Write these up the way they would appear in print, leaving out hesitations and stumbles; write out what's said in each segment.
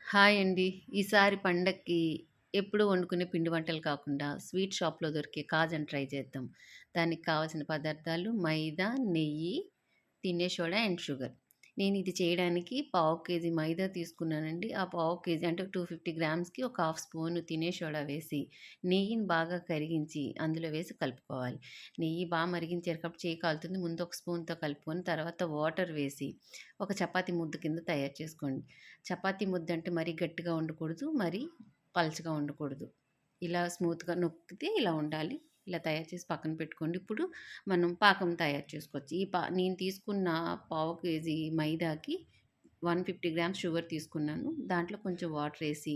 Hi అండి. ఈసారి పండక్కి ఎప్పుడూ వండుకునే పిండి వంటలు కాకుండా స్వీట్ షాప్‌లో దొరికే కాజాని ట్రై చేద్దాం. దానికి కావాల్సిన పదార్థాలు మైదా, నెయ్యి, తినే సోడా అండ్ షుగర్. నేను ఇది చేయడానికి పావు కేజీ మైదా తీసుకున్నానండి. ఆ పావు కేజీ అంటే 250 గ్రామ్స్‌కి ఒక హాఫ్ స్పూను తినే సోడా వేసి, నెయ్యిని బాగా కరిగించి అందులో వేసి కలుపుకోవాలి. నెయ్యి మరిగించేటప్పుడు చేయి కాలుతుంది. ముందు ఒక స్పూన్‌తో కలుపుకొని తర్వాత వాటర్ వేసి ఒక చపాతీ ముద్ద కింద తయారు చేసుకోండి. చపాతీ ముద్ద అంటే మరీ గట్టిగా ఉండకూడదు, మరీ పలచగా ఉండకూడదు. ఇలా స్మూత్‌గా నొక్కితే ఇలా ఉండాలి. ఇలా తయారు చేసి పక్కన పెట్టుకోండి. ఇప్పుడు మనం పాకం తయారు చేసుకోవచ్చు. నేను తీసుకున్న పావు కేజీ మైదాకి 150 గ్రామ్స్ షుగర్ తీసుకున్నాను. దాంట్లో కొంచెం వాటరేసి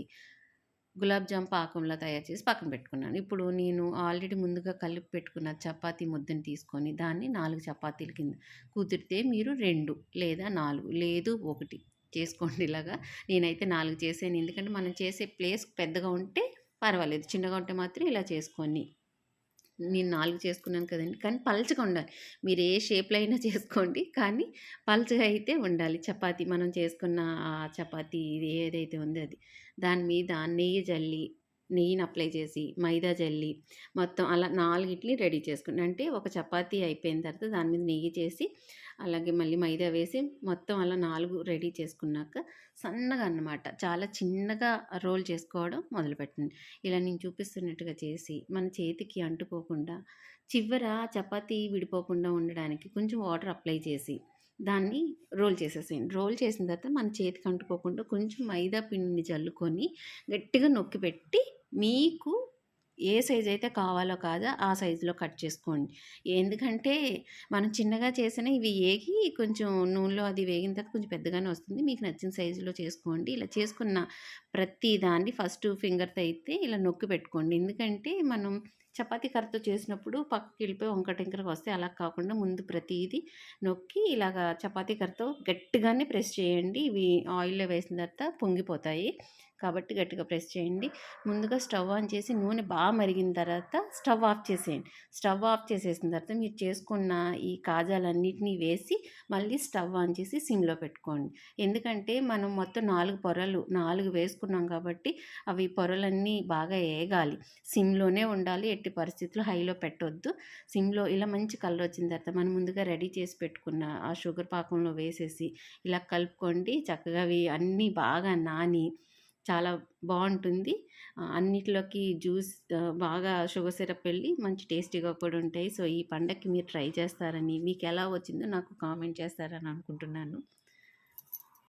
గులాబ్ జామ్ పాకంలా తయారు చేసి పక్కన పెట్టుకున్నాను. ఇప్పుడు నేను ఆల్రెడీ ముందుగా కలిపి పెట్టుకున్న చపాతీ ముద్దని తీసుకొని దాన్ని 4 చపాతీల కింద కుదిరితే మీరు 2 లేదా 4 లేదు 1 చేసుకోండి ఇలాగా. నేనైతే 4 చేశాను. ఎందుకంటే మనం చేసే ప్లేస్ పెద్దగా ఉంటే పర్వాలేదు. చిన్నగా ఉంటే మాత్రం ఇలా చేసుకొని నేను 4 చేసుకున్నాను కదండీ! కానీ పలచగా ఉండాలి. మీరు ఏ షేప్‌లో అయినా చేసుకోండి. కానీ పలచగా అయితే ఉండాలి. చపాతీ మనం చేసుకున్న చపాతీ ఇది ఏదైతే ఉందో అది. దాని మీద నెయ్యి జల్లి, నెయ్యిని అప్లై చేసి, మైదా జల్లి, మొత్తం అలా 4 రెడీ చేసుకోండి. అంటే ఒక చపాతీ అయిపోయిన తర్వాత దాని మీద నెయ్యి చేసి, అలాగే మళ్ళీ మైదా వేసి, మొత్తం అలా 4 రెడీ చేసుకున్నాక సన్నగా అన్నమాట. చాలా చిన్నగా రోల్ చేసుకోవడం మొదలుపెట్టండి. ఇలా నేను చూపిస్తున్నట్టుగా చేసి, మన చేతికి అంటుకోకుండా చివర చపాతీ విడిపోకుండా ఉండడానికి కొంచెం వాటర్ అప్లై చేసి, దాన్ని రోల్ చేసేసేయండి. రోల్ చేసిన తర్వాత మన చేతికి అంటుకోకుండా కొంచెం మైదా పిండిని జల్లుకొని గట్టిగా నొక్కిపెట్టి మీకు ఏ సైజ్ అయితే కావాలో కాదో ఆ సైజులో కట్ చేసుకోండి. ఎందుకంటే మనం చిన్నగా చేసినా ఇవి ఏగి కొంచెం నూనెలో అది వేగిన తర్వాత కొంచెం పెద్దగానే వస్తుంది. మీకు నచ్చిన సైజులో చేసుకోండి. ఇలా చేసుకున్న ప్రతి దాన్ని ఫస్ట్ ఫింగర్‌తో అయితే ఇలా నొక్కి పెట్టుకోండి. ఎందుకంటే మనం చపాతీ కర్రతో చేసినప్పుడు పక్కకెళ్ళిపోయి వంకర వస్తాయి. అలా కాకుండా ముందు ప్రతీది నొక్కి ఇలాగా చపాతీ కర్రతో గట్టిగానే ప్రెస్ చేయండి. ఇవి ఆయిల్‌లో వేసిన తర్వాత పొంగిపోతాయి. కాబట్టి గట్టిగా ప్రెస్ చేయండి. ముందుగా స్టవ్ ఆన్ చేసి నూనె మరిగిన తర్వాత స్టవ్ ఆఫ్ చేసేయండి. స్టవ్ ఆఫ్ చేసేసిన తర్వాత మీరు చేసుకున్న ఈ కాజాలన్నిటిని వేసి మళ్ళీ స్టవ్ ఆన్ చేసి సిమ్‌లో పెట్టుకోండి. ఎందుకంటే మనం మొత్తం 4 పొరలు 4 వేసుకున్నాం కాబట్టి అవి పొరలన్నీ బాగా ఏగాలి. సిమ్‌లోనే ఉండాలి. ఎట్టి పరిస్థితుల్లో హైలో పెట్టొద్దు. సిమ్‌లో ఇలా మంచి కలర్ వచ్చిన తర్వాత మనం ముందుగా రెడీ చేసి పెట్టుకున్న ఆ షుగర్ పాకంలో వేసేసి ఇలా కలుపుకోండి. చక్కగా అవి అన్నీ బాగా నాని చాలా బావుంటుంది. అన్నిట్లోకి బాగా షుగర్ సిరప్ వెళ్ళి మంచి టేస్టీగా కూడా ఉంటాయి. సో, ఈ పండక్కి మీరు ట్రై చేస్తారని, మీకెలా వచ్చిందో నాకు కామెంట్ చేస్తారని అనుకుంటున్నాను.